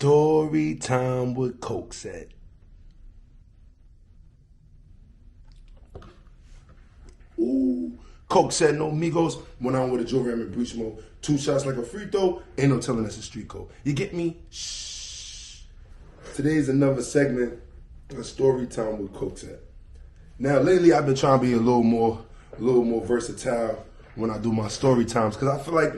Story time with COKESET. Ooh, COKESET, no Migos. Went on with a Joe Ram and breach mode. 2 shots like a free throw. Ain't no telling that's a street code. You get me? Shh. Today's another segment of Story time with COKESET. Now, lately I've been trying to be a little more versatile when I do my story times, because I feel like,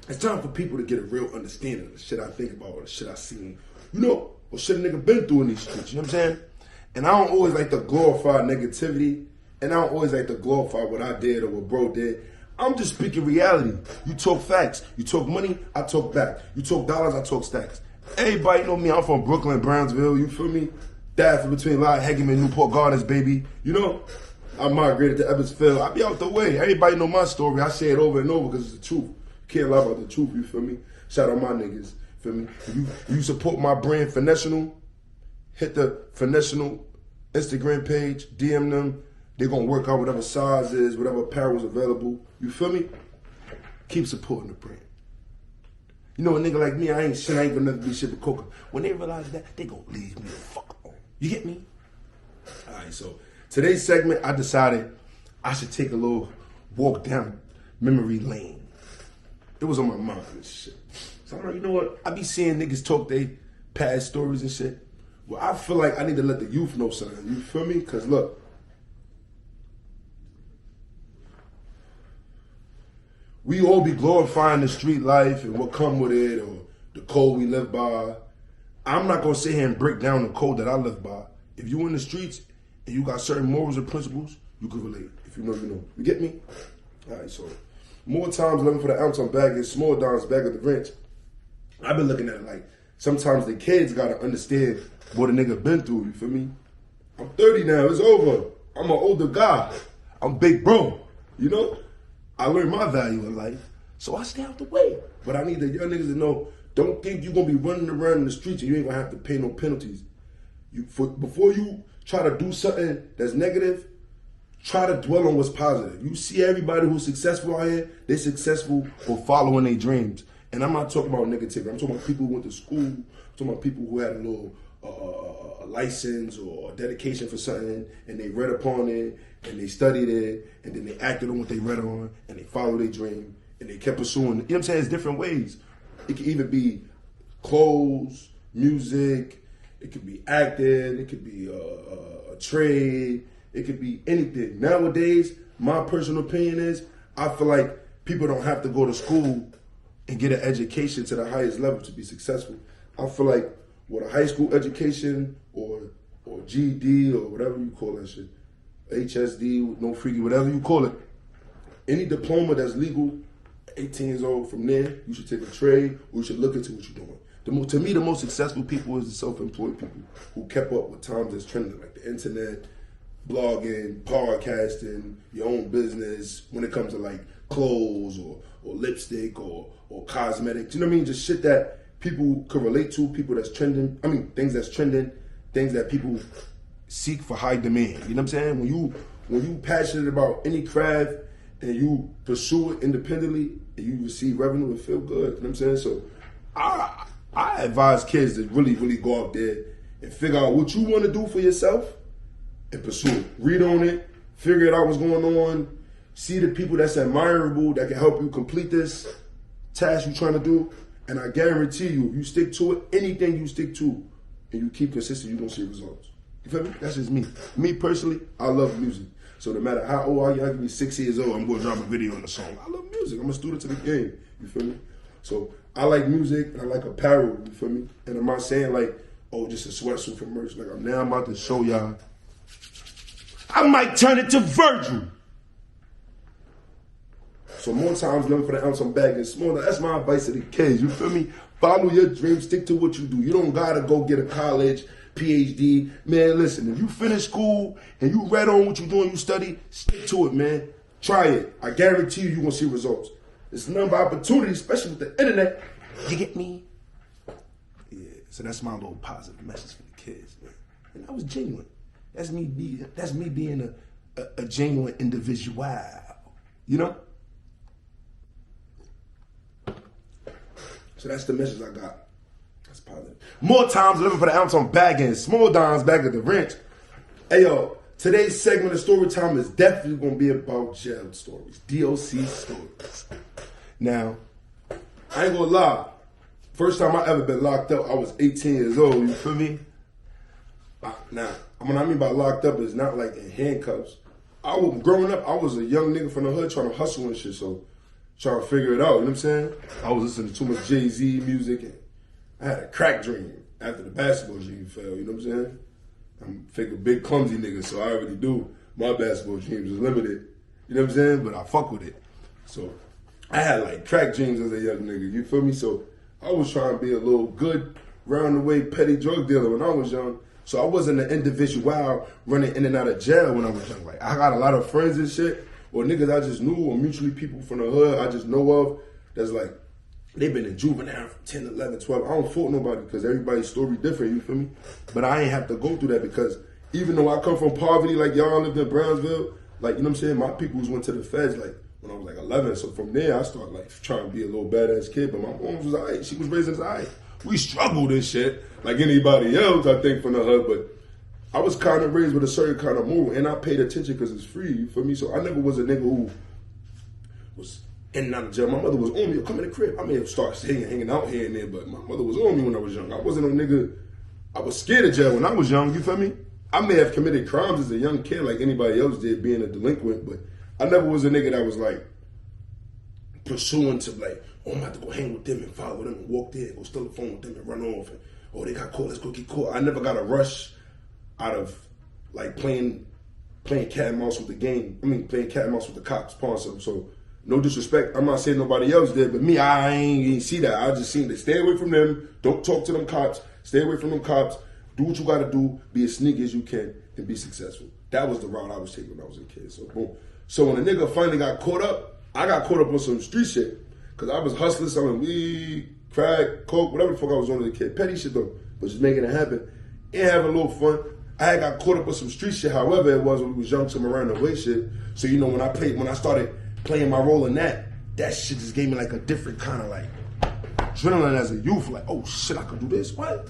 it's time for people to get a real understanding of the shit I think about or the shit I seen, or shit a nigga been through in these streets, you know what I'm saying? And I don't always like to glorify negativity, and I don't always like to glorify what I did or what bro did. I'm just speaking reality. You talk facts. You talk money, I talk back. You talk dollars, I talk stacks. Everybody know me, I'm from Brooklyn, Brownsville, you feel me? Died from between Lyle, Hegeman, Newport Gardens, baby. I migrated to Evansville. I be out the way. Everybody know my story. I say it over and over because it's the truth. Can't lie about the truth, you feel me? Shout out my niggas, feel me? If you support my brand, Finessational, hit the Finessational Instagram page, DM them. They're going to work out whatever size is, whatever apparel is available. You feel me? Keep supporting the brand. A nigga like me, I ain't gonna never be shit with Coca. When they realize that, they gonna leave me the fuck alone. You get me? All right, so today's segment, I decided I should take a little walk down memory lane. It was on my mind and shit. So I'm like, you know what? I be seeing niggas talk they past stories and shit. Well, I feel like I need to let the youth know something. You feel me? Because look, we all be glorifying the street life and what come with it or the code we live by. I'm not going to sit here and break down the code that I live by. If you in the streets and you got certain morals and principles, you can relate. If you know, you know. You get me? All right, so more times looking for the ounce on baggage, small dimes back at the wrench. I've been looking at it like sometimes the kids got to understand what a nigga been through, you feel me? I'm 30 now, it's over. I'm an older guy. I'm big bro, I learned my value in life, so I stay out the way. But I need the young niggas to know, don't think you're going to be running around in the streets and you ain't going to have to pay no penalties. Before you try to do something that's negative, try to dwell on what's positive. You see everybody who's successful out here, they're successful for following their dreams. And I'm not talking about negativity. I'm talking about people who went to school. I'm talking about people who had a little license or dedication for something, and they read upon it, and they studied it, and then they acted on what they read on, and they followed their dream, and they kept pursuing it. You know what I'm saying? It's different ways. It could either be clothes, music, it could be acting, it could be a trade, it could be anything. Nowadays, my personal opinion is, I feel like people don't have to go to school and get an education to the highest level to be successful. I feel like with a high school education or GED or whatever you call that shit, HSD, no freaky, whatever you call it, any diploma that's legal, 18 years old, from there, you should take a trade or you should look into what you're doing. To me, the most successful people is the self-employed people who kept up with times that's trending, like the internet, blogging, podcasting, your own business when it comes to like clothes or lipstick or cosmetics. You know what I mean? Just shit that people can relate to, people that's trending. I mean, things that's trending, things that people seek for high demand. You know what I'm saying? When you passionate about any craft and you pursue it independently and you receive revenue and feel good, you know what I'm saying? So I advise kids to really, really go out there and figure out what you want to do for yourself and pursue it. Read on it, figure it out what's going on, see the people that's admirable that can help you complete this task you're trying to do. And I guarantee you, if you stick to it, anything you stick to, and you keep consistent, you're going to see results. You feel me? That's just me. Me personally, I love music. So no matter how old I am, I can be 6 years old, I'm going to drop a video on the song. I love music. I'm a student to the game. You feel me? So I like music, and I like apparel. You feel me? And I'm not saying like, oh, just a sweatsuit for merch. Like, now I'm about to show y'all. I might turn it to Virgil. So more times looking for the ounce on bag and smaller. That's my advice to the kids. You feel me? Follow your dreams. Stick to what you do. You don't gotta go get a college, PhD. Man, listen, if you finish school and you read on what you're doing, you study, stick to it, man. Try it. I guarantee you, you're gonna see results. It's a number of opportunities, especially with the internet. You get me? Yeah, so that's my little positive message for the kids, man. And that was genuine. That's me being a genuine individual. So that's the message I got. That's positive. More times living for the ounce on bagging. Small dimes back at the ranch. Hey, yo, today's segment of story time is definitely going to be about jail stories. DOC stories. Now, I ain't going to lie. First time I ever been locked up, I was 18 years old. You feel me? Now, what I mean by locked up is not like in handcuffs. Growing up, I was a young nigga from the hood trying to hustle and shit, so trying to figure it out, you know what I'm saying? I was listening to too much Jay-Z music, and I had a crack dream after the basketball dream fell, you know what I'm saying? I'm a big clumsy nigga, so I already do. My basketball dreams was limited, you know what I'm saying? But I fuck with it. So I had like crack dreams as a young nigga, you feel me? So I was trying to be a little good, round the way petty drug dealer when I was young. So I wasn't an individual running in and out of jail when I was young. Like, I got a lot of friends and shit, or niggas I just knew, or mutually people from the hood I just know of, that's like, they've been in juvenile for 10, 11, 12. I don't fault nobody because everybody's story different, you feel me? But I ain't have to go through that because even though I come from poverty, like y'all lived in Brownsville, like, you know what I'm saying? My peoples went to the feds, like, when I was like 11. So from there, I started like trying to be a little badass kid, but my mom was all right. She was raising us all right. We struggled and shit like anybody else, I think, from the hood, but I was kind of raised with a certain kind of moral, and I paid attention because it's free, you feel me? So I never was a nigga who was in and out of jail. My mother was on me, come in the crib. I may have started hanging out here and there, but my mother was on me when I was young. I wasn't a nigga, I was scared of jail when I was young, you feel me? I may have committed crimes as a young kid like anybody else did, being a delinquent, but I never was a nigga that was like pursuing to like, oh, I'm about to go hang with them and follow them and walk there and go steal the phone with them and run off. And, oh, they got caught, let's go get caught. I never got a rush out of like playing cat and mouse with the game. I mean, playing cat and mouse with the cops, pawn something. So no disrespect. I'm not saying nobody else did, but me, I ain't see that. I just seen that. Stay away from them. Don't talk to them cops. Stay away from them cops. Do what you got to do. Be as sneaky as you can and be successful. That was the route I was taking when I was a kid. So boom. So when a nigga finally got caught up, I got caught up on some street shit. Because I was hustling, selling weed, crack, coke, whatever the fuck I was on as a kid. Petty shit though, but just making it happen and having a little fun. I had got caught up with some street shit, however it was when we was young, some around the way shit. So, you know, when I started playing my role in that shit just gave me like a different kind of like adrenaline as a youth. Like, oh shit, I could do this, what?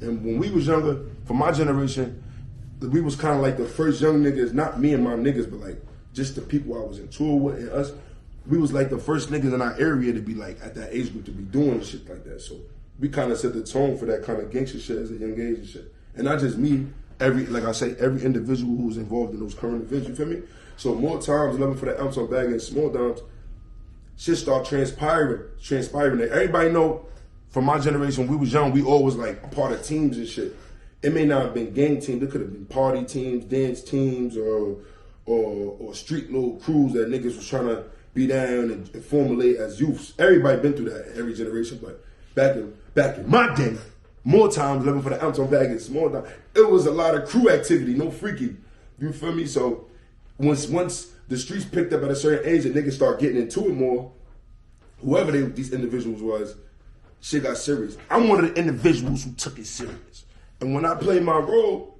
And when we was younger, for my generation, we was kind of like the first young niggas, not me and my niggas, but like just the people I was in tour with and us. We was like the first niggas in our area to be like at that age group to be doing shit like that. So we kind of set the tone for that kind of gangster shit as a young age and shit. And not just me, every individual who's involved in those current events, you feel me? So more times, living for that ounce on bag and small dimes, shit start transpiring. Everybody know from my generation, when we was young, we always like a part of teams and shit. It may not have been gang teams, it could have been party teams, dance teams, or street little crews that niggas was trying to be down and formulate as youths. Everybody been through that, every generation, but back in my day, more times living for the ounce on bag and small dime, it was a lot of crew activity, no freaky. You feel me? So once the streets picked up at a certain age and niggas start getting into it more, whoever these individuals was, shit got serious. I'm one of the individuals who took it serious. And when I played my role,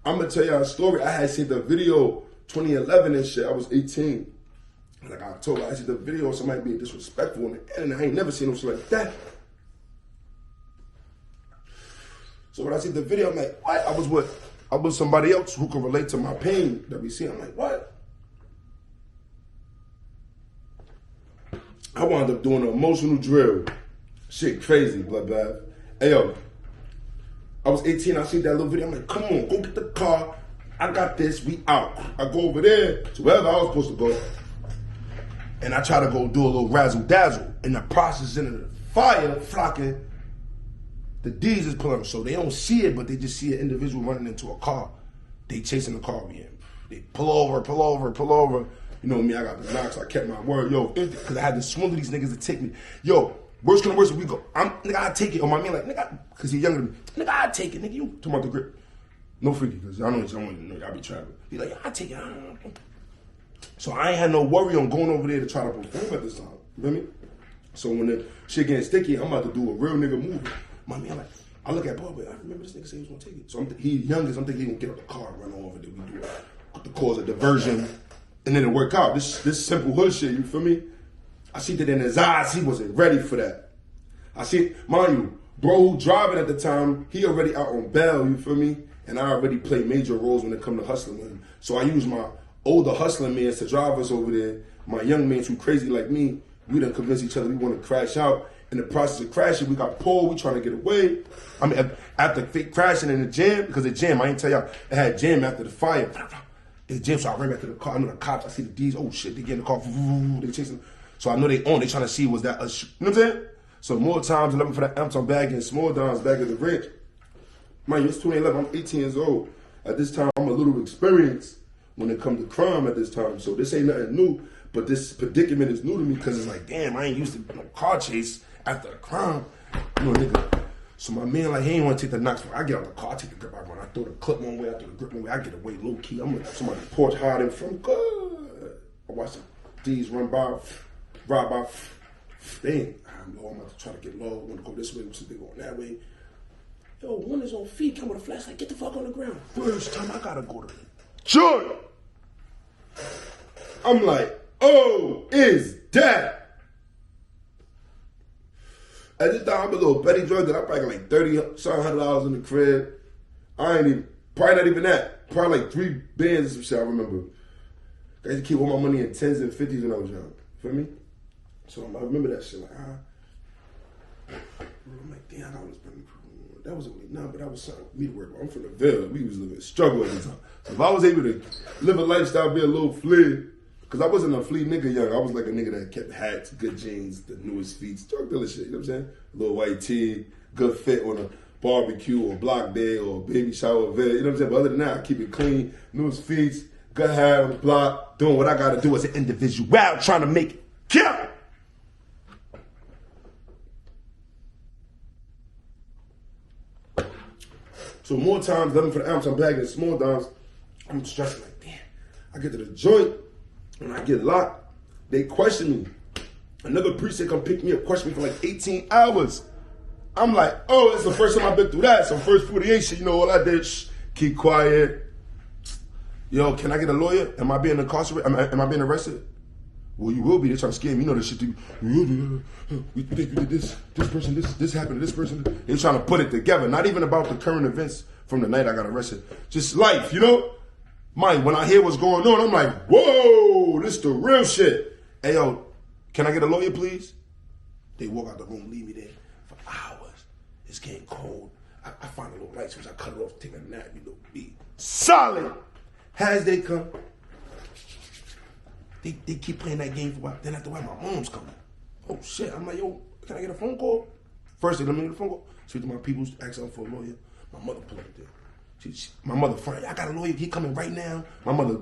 I'm gonna tell y'all a story. I had seen the video 2011 and shit. I was 18. Like I told her, I see the video of somebody being disrespectful in the end, and I ain't never seen no shit like that. So when I see the video, I'm like, what? I was somebody else who could relate to my pain that we see. I'm like, what? I wound up doing an emotional drill. Shit crazy, bloodbath. Hey yo, I was 18, I see that little video, I'm like, come on, go get the car. I got this, we out. I go over there to wherever I was supposed to go. And I try to go do a little razzle dazzle. In the process, in the fire flocking, the D's is pulling them. So they don't see it, but they just see an individual running into a car. They chasing the car we in. They pull over. You know me, I got the knocks, I kept my word. Yo, because I had to swindle these niggas to take me. Yo, worst come to worst, we go, nigga, I take it. On my man, like, nigga, because he's younger than me. Nigga, I take it, nigga, you talking about the grip. No freaky, because I don't want to know y'all be traveling. He like, I take it. So I ain't had no worry on going over there to try to perform at this time. You feel me? So when the shit getting sticky, I'm about to do a real nigga move. My man, like, I look at Bob, but I remember this nigga say he was gonna take it. So he youngest, I'm thinking he gonna get out the car and run over there. We do it to cause a diversion, and then it work out. This simple hood shit, you feel me? I see that in his eyes, he wasn't ready for that. I see, mind you, bro who driving at the time, he already out on bail, you feel me? And I already play major roles when it come to hustling with him. So I use my older hustling men to drive us over there. My young men who crazy like me, we done convince each other we want to crash out. In the process of crashing, we got pulled, we trying to get away. I mean, after crashing in the jam, because the jam, I ain't tell y'all, it had jam after the fire. It jam, so I ran back to the car. I know the cops, I see the D's, oh shit, they get in the car, they chasing. So I know they on, they trying to see was that us, you know what I'm saying? So more times, 11 for that ounce, I'm bagging small downs back at the ranch. Mind you, it's 2011, I'm 18 years old. At this time, I'm a little experienced when it comes to crime at this time. So this ain't nothing new, but this predicament is new to me because it's like, damn, I ain't used to car chase after a crime. You know, nigga. So my man, like, he ain't want to take the knocks. I get out the car, I take the grip, I run. I throw the clip one way, I throw the grip one way. I get away low key. I'm like, somebody porch hiding from good. I watch the D's run by, ride by. Damn, I'm low. I'm about to try to get low. I want to go this way, some people going that way. Yo, one is on feet, come with a flashlight, get the fuck on the ground. First time I gotta go to the joint. I'm like, oh, is that? At this time, I'm a little petty drug that I probably got like $30-something in the crib. I ain't even, probably not even that. Probably like 3 bands or some shit, I remember. I used to keep all my money in 10s and 50s when I was young. Feel me? So I remember that shit like, I'm like, damn, I was spending. That wasn't really nothing, but that was something for me to work on. I'm from the Ville. We was living struggle at the time. So if I was able to live a lifestyle, be a little flea, because I wasn't a flea nigga young. I was like a nigga that kept hats, good jeans, the newest feet, drug dealer shit, you know what I'm saying? A little white tee, good fit on a barbecue or block day or baby shower event, you know what I'm saying? But other than that, I keep it clean, newest feet, good hair on the block, doing what I got to do as an individual, trying to make it count. So more times, 11 for the ounce, I'm bagging small downs. I'm stressing like, damn. I get to the joint, and I get locked. They question me. Another precinct come pick me up, question me for like 18 hours. I'm like, oh, it's the first time I've been through that. So first 48 shit, you know, all I did, keep quiet. Yo, can I get a lawyer? Am I being incarcerated? Am I being arrested? Well, you will be. They're trying to scare me. You know this shit. We think you did this person, this happened to this person. They're trying to put it together. Not even about the current events from the night I got arrested. Just life, you know? Mind, when I hear what's going on, I'm like, whoa, this the real shit. Hey, yo, can I get a lawyer, please? They walk out the room, leave me there for hours. It's getting cold. I find a little light switch. I cut it off, take a nap, you know, be solid. As they come, they keep playing that game for a while. Then after a while, my mom's coming. Oh shit, I'm like, yo, can I get a phone call? First, they let me get a phone call. Speak to my people, ask them for a lawyer. My mother pulled up there. My mother, friend, I got a lawyer, he coming right now. My mother,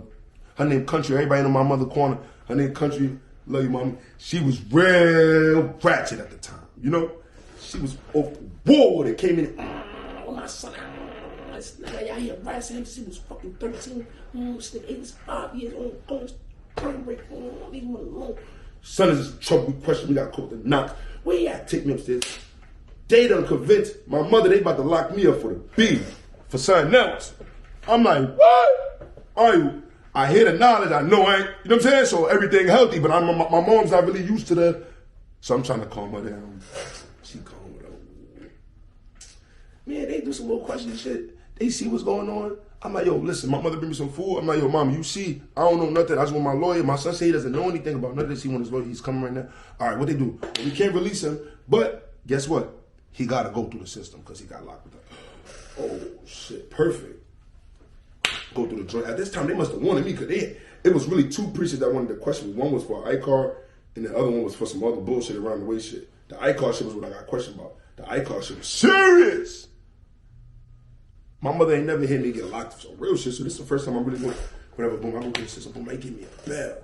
her name Country, everybody know my mother corner. Her name Country, love you, mommy. She was real ratchet at the time, you know? She was off the wall with it, came in, oh, my son, this nigga, y'all here harassing him since he was fucking 13. This nigga was 5 years old, going turn break, leave him alone. Son is in trouble, we question, we got caught the knock. Where you at? Take me upstairs. They done convinced my mother they about to lock me up for the beef, for something else. I'm like, what? I hear the knowledge, I know I ain't, you know what I'm saying? So everything healthy, but my mom's not really used to the, so I'm trying to calm her down. She calm her down. Man, they do some little question shit. They see what's going on. I'm like, yo, listen, my mother bring me some food. I'm like, yo, mom, you see, I don't know nothing. I just want my lawyer. My son say he doesn't know anything about none of this. He wants his lawyer. He's coming right now. All right, what they do? Well, we can't release him, but guess what? He got to go through the system because he got locked with her. Oh, shit, perfect. Go through the joint. At this time, they must have wanted me because it was really 2 precincts that wanted to question me. One was for an I-card, and the other one was for some other bullshit around the way shit. The I-card shit was what I got questioned about. The I-card shit was serious. My mother ain't never hit me get locked for some real shit, so this is the first time I'm really going, whatever, boom, I go to the system, boom, they give me a bell.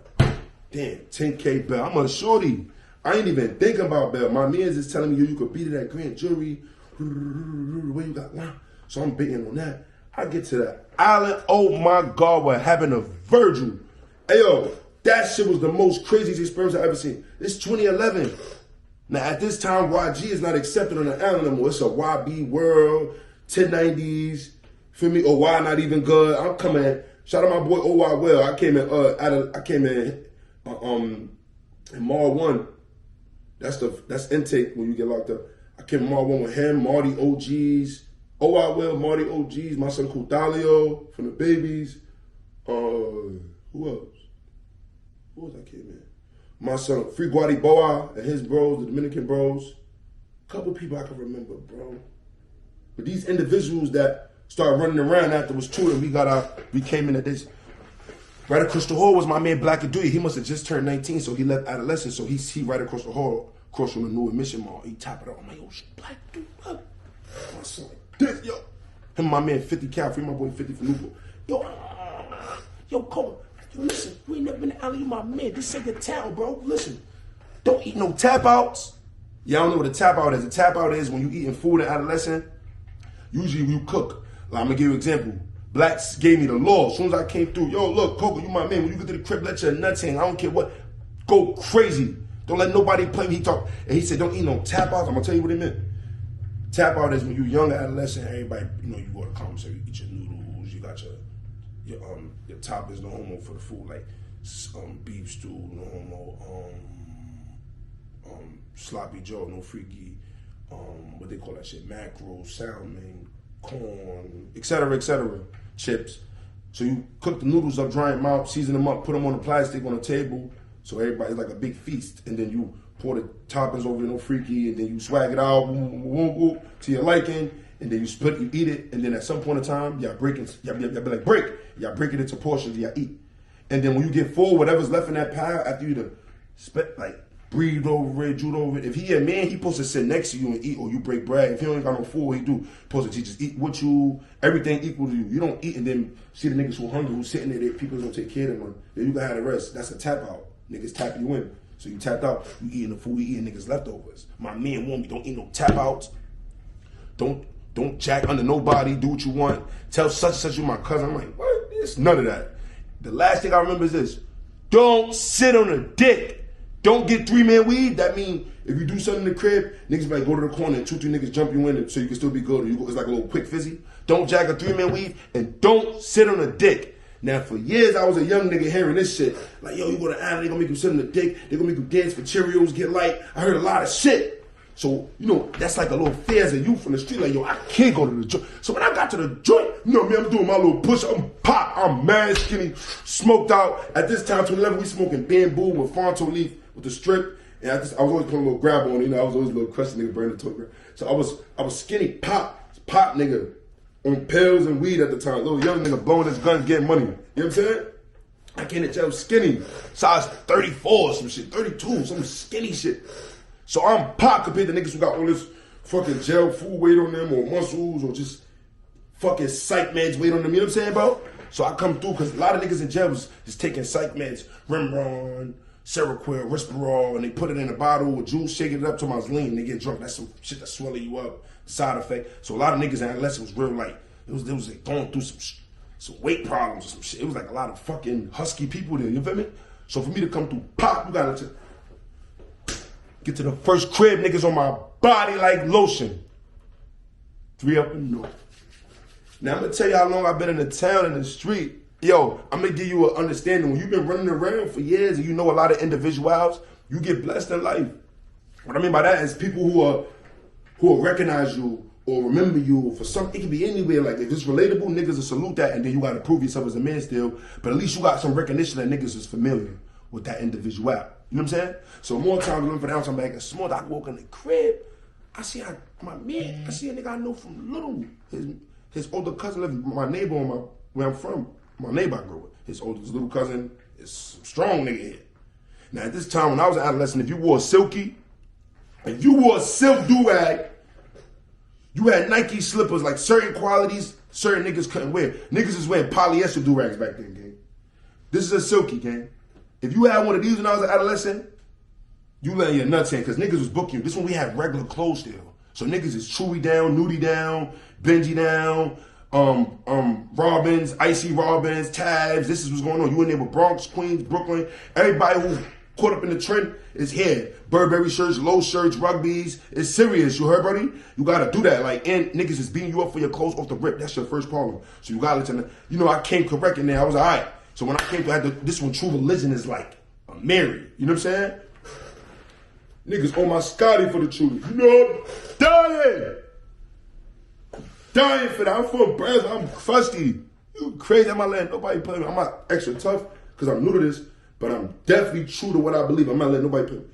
Damn, 10K bell. I'm a shorty. I ain't even thinking about bell. My mans is telling me, yo, you could beat it at grand jury. Where you got one? So I'm betting on that. I get to the island. Oh my God, what happened to Virgil? Hey, yo, that shit was the most craziest experience I've ever seen. It's 2011. Now, at this time, YG is not accepted on the island anymore. It's a YB world. 1090s, feel me? Oh, why not even good? I'm coming. Shout out my boy OY Well. I came in in Mar 1. That's intake when you get locked up. I came on one with him, Marty OGs. Oh, I will, Marty OGs, my son Cudalio from the Babies. Who else? Who was that kid, man? My son, Free Guardi Boa and his bros, the Dominican bros. Couple people I can remember, bro. But these individuals that started running around after was two and we came in at this. Right across the hall was my man Black Adui. He must have just turned 19, so he left adolescent. So he right across the hall, across from the new admission mall. He top it up. I'm like, yo, Black Adui, up. My son like this, yo. Him and my man 50 Cal, free my boy 50 from Newport. Yo, Cole, yo, listen, you ain't never been to alley, you my man. This ain't your town, bro. Listen, don't eat no tap outs. Y'all don't know what a tap out is. A tap out is when you eating food in adolescent, usually you cook. Like, I'm gonna give you an example. Blacks gave me the law. As soon as I came through, yo, look, Coco, you my man. When you get to the crib, let your nuts hang. I don't care what. Go crazy. Don't let nobody play me. He talk. And he said, don't eat no tap outs. I'm gonna tell you what he meant. Tap out is when you young adolescent, everybody, you go to commissary, you eat your noodles, you got your toppings, no homo for the food, like beef stew, no homo, sloppy joe, no freaky, what they call that shit, mackerel, salmon, corn, etc., chips. So you cook the noodles up, dry them out, season them up, put them on the plastic on the table, so everybody's like a big feast, and then you pour the toppings over, no freaky, and then you swag it out, to your liking, and then you split, you eat it, and then at some point in time, y'all be like, break. Y'all break it into portions, y'all eat. And then when you get full, whatever's left in that pile, after you to spit, like, breathe over it, jute over it. If he a man, he supposed to sit next to you and eat, or you break bread. If he don't got no food, what he do? Supposed to just eat with you, everything equal to you. You don't eat and then see the niggas who hungry, who's sitting there, people don't take care of them. Then you can have the rest. That's a tap out. Niggas tap you in. So you tapped out, you eating the food, you eating niggas leftovers. My man warned me, don't eat no tap outs. Don't jack under nobody, do what you want. Tell such and such you my cousin. I'm like, what? It's none of that. The last thing I remember is this. Don't sit on a dick. Don't get 3-man weed. That mean if you do something in the crib, niggas might go to the corner and 2-3 niggas jump you in so you can still be good. It's like a little quick fizzy. Don't jack a 3-man weed and don't sit on a dick. Now, for years, I was a young nigga hearing this shit. Like, yo, you go to Island, they gonna make you sit on the dick. They gonna make you dance for Cheerios, get light. I heard a lot of shit. So, that's like a little fear as a youth from the street. Like, yo, I can't go to the joint. So when I got to the joint, I'm doing my little push. I'm pop. I'm mad skinny, smoked out. At this time, 2011, we smoking bamboo with Fonto leaf with the strip. And I was always putting a little grab on. I was always a little crusty nigga, burning the toilet. So I was skinny, pop nigga. On pills and weed at the time. Little young nigga blowing his guns, getting money. You know what I'm saying? I came to jail skinny. Size 34 or some shit. 32, some skinny shit. So I'm pop compared to niggas who got all this fucking gel food weight on them or muscles or just fucking psych meds weight on them. You know what I'm saying, bro? So I come through because a lot of niggas in jail was just taking psych meds, Rimron, Seroquel, Risperol, and they put it in a bottle with juice, shaking it up to my lean, and they get drunk. That's some shit that swelling you up. Side effect. So a lot of niggas in adolescence was real like it was like going through some weight problems or some shit. It was like a lot of fucking husky people there. You feel me? So for me to come through pop, you gotta get to the first crib, niggas on my body like lotion. 3 up and north. Now I'm gonna tell you how long I've been in the town and the street. Yo, I'm gonna give you an understanding. When you've been running around for years and you know a lot of individuals, you get blessed in life. What I mean by that is people who will recognize you or remember you for something. It can be anywhere. Like if it's relatable, niggas will salute that, and then you gotta prove yourself as a man still. But at least you got some recognition that niggas is familiar with that individual. You know what I'm saying? So more times I'm for the house, I'm back and small. I walk in the crib, I see my man. I see a nigga I know from little. His older cousin lives my neighbor where I'm from. My neighbor I grew with. His little cousin is some strong nigga here. Now at this time when I was an adolescent, if you wore silky. If you wore a silk do-rag, you had Nike slippers, like certain qualities, certain niggas couldn't wear. Niggas is wearing polyester do-rags back then, gang. This is a silky, gang. If you had one of these when I was an adolescent, you letting your nuts in, because niggas was booking you. This one we had regular clothes still. So niggas is Chewy down, Nudie down, Benji down, Robbins, Icy Robbins, Tabs. This is what's going on. You in there with Bronx, Queens, Brooklyn. Everybody who caught up in the trend is here. Burberry shirts, low shirts, rugbies. It's serious. You heard, buddy? You gotta do that. Like, and niggas is beating you up for your clothes off the rip. That's your first problem. So you gotta let them know. I came correct in there. I was all right. So when I came to this one, true religion is like a Mary. You know what I'm saying? Niggas on my Scotty for the truth. You know, dying. Dying for that. I'm from Brazil. I'm crusty. You crazy. I'm not letting nobody play me. I'm not extra tough because I'm new to this, but I'm definitely true to what I believe. I'm not letting nobody play me.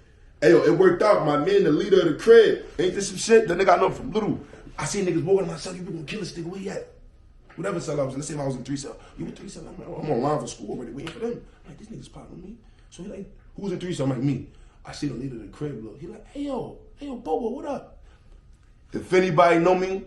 Hey, yo, it worked out. My man, the leader of the crib. Ain't this some shit? The nigga I know from little. I see niggas walking to myself. You been gonna kill this nigga. Where he at? Whatever cell I was in. Let's say if I was in 3 cell. You in 3 cell? I'm online for school already waiting for them. I'm like, this nigga's popping on me. So he like, who's in 3 cell? I'm like, me. I see the leader of the crib. Look. He like, hey, yo, Bobo, what up? If anybody know me,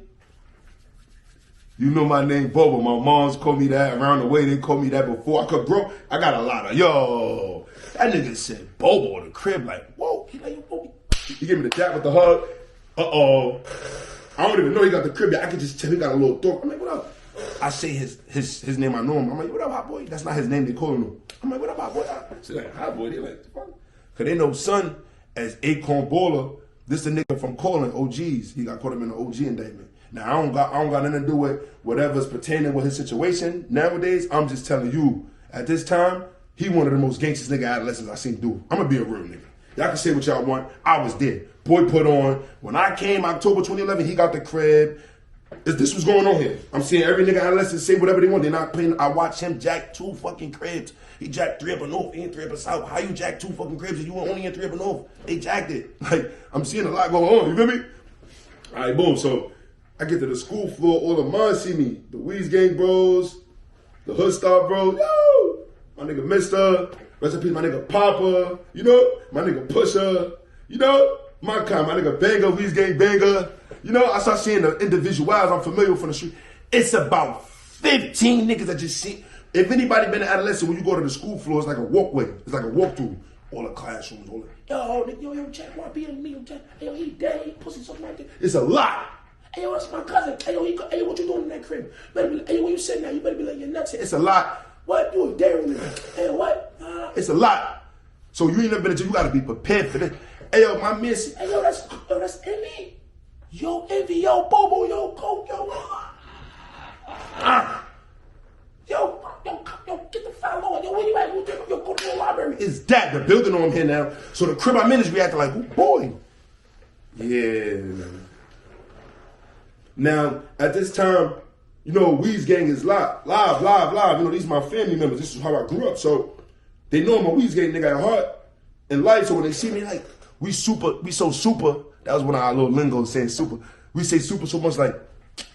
you know my name, Bobo. My mom's called me that. Around the way, they called me that before I could grow. I got a lot of, yo. That nigga said Bobo in the crib, like, whoa. He like, yo, Bobo. He gave me the dap with the hug. Uh-oh. I don't even know he got the crib yet. I could just tell he got a little throat. I'm like, what up? I say his name, I know him. I'm like, what up, hot boy? That's not his name, they call him. I'm like, what up, hot boy? She's like, hot boy. They like, fuck. Cause they know son as Acorn Baller. This the nigga from calling OGs. He got caught up in the OG indictment. Now I don't got nothing to do with whatever's pertaining with his situation. Nowadays, I'm just telling you, at this time, he one of the most gangsters nigga adolescents I seen do. I'm gonna be a real nigga. Y'all can say what y'all want. I was there. Boy put on. When I came October 2011, he got the crib. This was going on here. I'm seeing every nigga adolescent say whatever they want. They're not playing. I watch him jack 2 fucking cribs. He jacked 3 up and north, he in 3 up and south. How you jack 2 fucking cribs and you were only in 3 up and north? They jacked it. Like, I'm seeing a lot going on. You feel me? All right, boom. So I get to the school floor. All the moms see me. The Weez Gang bros, the Hood Star bros. Yo, my nigga Mister. Rest in peace, my nigga Papa. You know, my nigga Pusher. You know, my kind, my nigga Banger, Weez Gang Banger. You know, I start seeing the individuals I'm familiar with from the street. It's about 15 niggas that just see. If anybody been an adolescent, when you go to the school floor, it's like a walkway. It's like a walkthrough. All the classrooms, all the, yo, Jack, why be in me? Jack, hey, yo, he dead, he pussy, something like that. It's a lot. Hey, yo, that's my cousin. Hey, yo, hey, what you doing in that crib? Better be like, hey, where you sitting now? You better be like, your nuts here. It's a lot. What? You a dairy nigga. Hey, what? It's a lot. So you ain't never been a jail. You gotta be prepared for this. Hey, yo, my man, hey, yo, that's Envy. Yo, Envy, yo, Bobo, yo, Coke, yo. Yo, get the file on. Yo, where you at? Yo, go to the library. It's that. The building on here now. So the crib I'm in is reacting like, oh, boy. Yeah. Now, at this time, you know, Weez Gang is live. You know, these are my family members. This is how I grew up. So they know I'm a Weez Gang nigga at heart and life. So when they see me, like, we so super. That was one of our little lingo saying super. We say super so much like,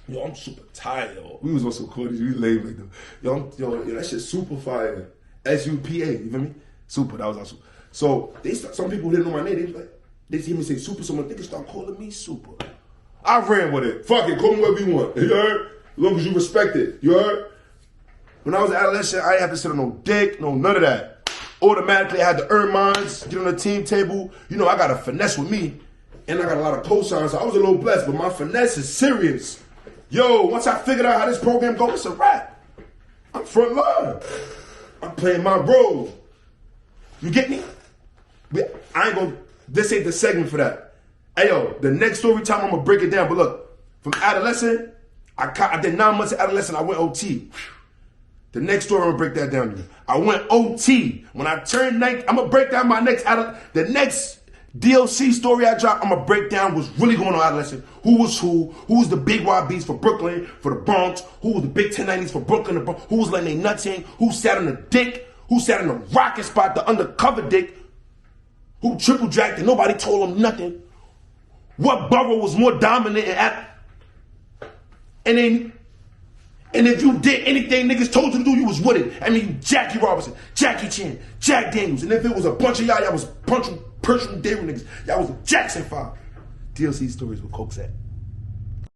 yo, I'm super tired, yo. We was also cool. We lame like them. Yo, that shit super fire. SUPA, you feel me? Super, that was also. So some people didn't know my name. They see me say super, so when niggas start calling me super. I ran with it. Fuck it, call me whatever you want. You heard? As long as you respect it. You heard? When I was an adolescent, I didn't have to sit on no dick, no none of that. Automatically, I had to earn mines, get on the team table. You know, I got a finesse with me, and I got a lot of cosigns. So I was a little blessed, but my finesse is serious. Yo, once I figured out how this program goes, it's a wrap. I'm front line. I'm playing my role. You get me? This ain't the segment for that. Hey, yo, the next story time, I'm going to break it down. But look, from adolescent, I did 9 months of adolescent, I went OT. The next story, I'm going to break that down to you. I went OT. When I turned 19, I'm going to break down my the next DLC story I dropped, I'm going to break down what's really going on adolescent. Who was the big YBs for Brooklyn, for the Bronx, who was the big 1090s for Brooklyn, the Bronx, who was letting their nuts in, who sat on the dick, who sat in the rocket spot, the undercover dick, who triple jacked and nobody told them nothing. What borough was more dominant and if you did anything niggas told you to do, you was with it. I mean, Jackie Robinson, Jackie Chan, Jack Daniels, and if it was a bunch of y'all was personal dairy niggas. Y'all was a Jackson 5. DLC stories with COKESET.